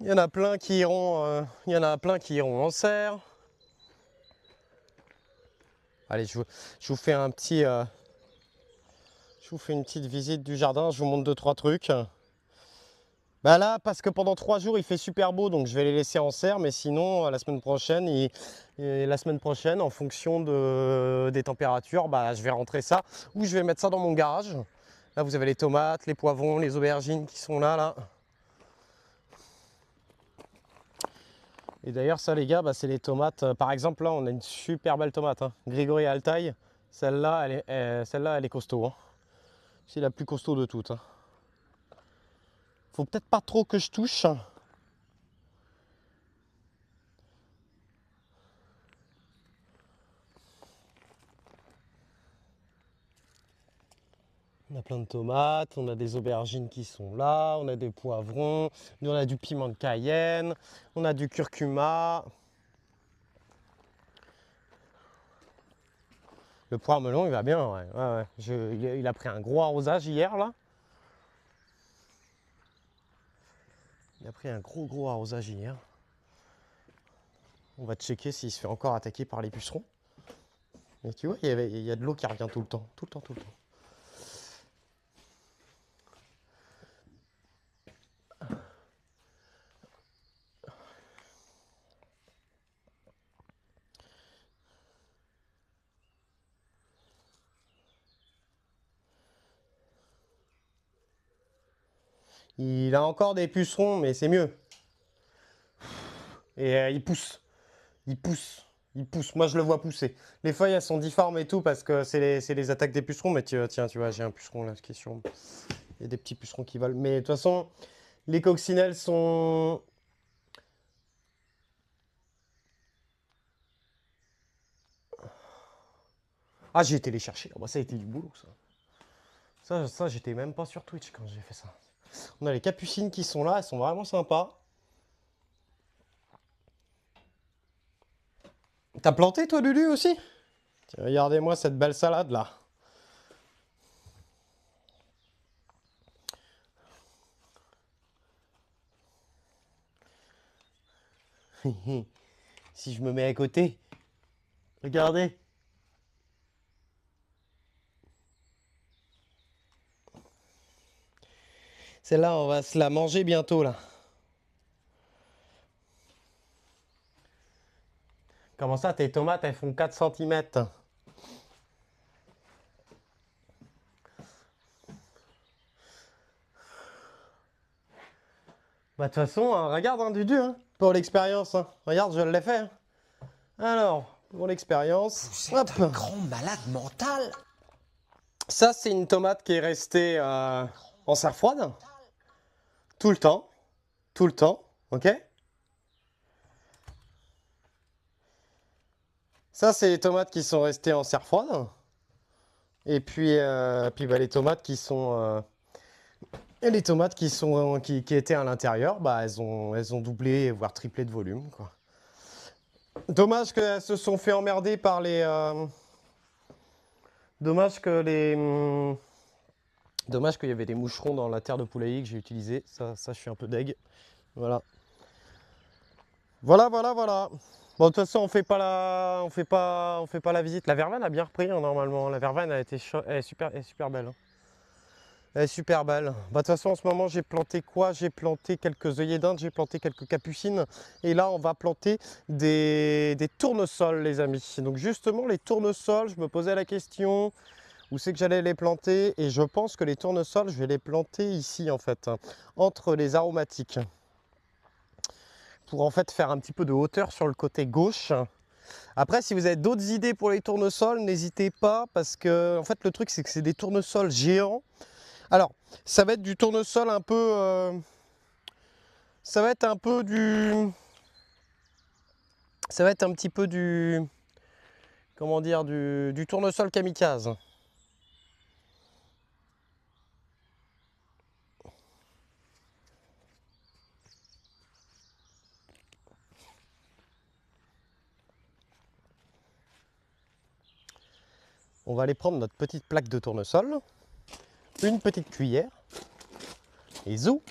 Il y en a plein qui iront, en serre. Allez, je vous fais un petit, je vous fais une petite visite du jardin. Je vous montre 2-3 trucs. Bah là, parce que pendant 3 jours, il fait super beau, donc je vais les laisser en serre. Mais sinon, la semaine prochaine, en fonction des températures, bah, je vais rentrer ça ou je vais mettre ça dans mon garage. Là, vous avez les tomates, les poivrons, les aubergines qui sont là. Et d'ailleurs, ça, les gars, bah, c'est les tomates. Par exemple, là, on a une super belle tomate, hein. Grigori Altaï. Celle-là, elle est costaud, hein. C'est la plus costaud de toutes, hein. Faut peut-être pas trop que je touche. On a plein de tomates, on a des aubergines qui sont là, on a des poivrons, on a du piment de Cayenne, on a du curcuma. Le poire melon, il va bien, ouais. Ouais. Il a pris un gros arrosage hier, là. Il a pris un gros arrosage hier. On va checker s'il se fait encore attaquer par les pucerons. Mais tu vois, il y a de l'eau qui revient tout le temps. Tout le temps. Il a encore des pucerons, mais c'est mieux. Et il pousse. Il pousse. Il pousse. Moi, je le vois pousser. Les feuilles, elles sont difformes et tout parce que c'est les attaques des pucerons. Mais tiens, tu vois, j'ai un puceron là qui est sur. Il y a des petits pucerons qui volent. Mais de toute façon, les coccinelles sont. Ah, j'ai été les chercher. Ah, bah, ça a été du boulot, ça. Ça, j'étais même pas sur Twitch quand j'ai fait ça. On a les capucines qui sont là. Elles sont vraiment sympas. T'as planté, toi, Lulu, aussi? Tiens, regardez-moi cette belle salade là. Si je me mets à côté, regardez. Celle-là, on va se la manger bientôt là. Comment ça, tes tomates, elles font 4 cm? Bah, de toute façon, hein, regarde, hein, Dudu, hein, pour l'expérience. Hein. Regarde, je l'ai fait. Hein. Alors, pour l'expérience. Vous êtes un grand malade mental. Ça, c'est une tomate qui est restée en serre froide. Tout le temps. Tout le temps. Ok? Ça, c'est les tomates qui sont restées en serre froide. Et puis bah, les tomates qui sont. Et les tomates qui étaient à l'intérieur, bah, elles ont doublé, voire triplé de volume, quoi. Dommage qu'elles se sont fait emmerder par les. Dommage que les. Dommage qu'il y avait des moucherons dans la terre de poulailler que j'ai utilisé. Ça, je suis un peu deg. Voilà. Voilà. Bon, de toute façon, on fait pas la visite. La verveine a bien repris, hein, normalement. La verveine elle est super belle. Hein. Elle est super belle. Bah, de toute façon, en ce moment, j'ai planté quoi? J'ai planté quelques œillets d'Inde, j'ai planté quelques capucines. Et là, on va planter des tournesols, les amis. Donc, justement, les tournesols, je me posais la question où c'est que j'allais les planter. Et je pense que les tournesols, je vais les planter ici, en fait, hein, entre les aromatiques. Pour en fait faire un petit peu de hauteur sur le côté gauche. Après, si vous avez d'autres idées pour les tournesols, n'hésitez pas, parce que en fait, le truc, c'est que c'est des tournesols géants. Alors, ça va être du tournesol un peu... ça va être un peu du... Ça va être un petit peu du... Comment dire? Du tournesol kamikaze. On va aller prendre notre petite plaque de tournesol. Une petite cuillère. Et zou!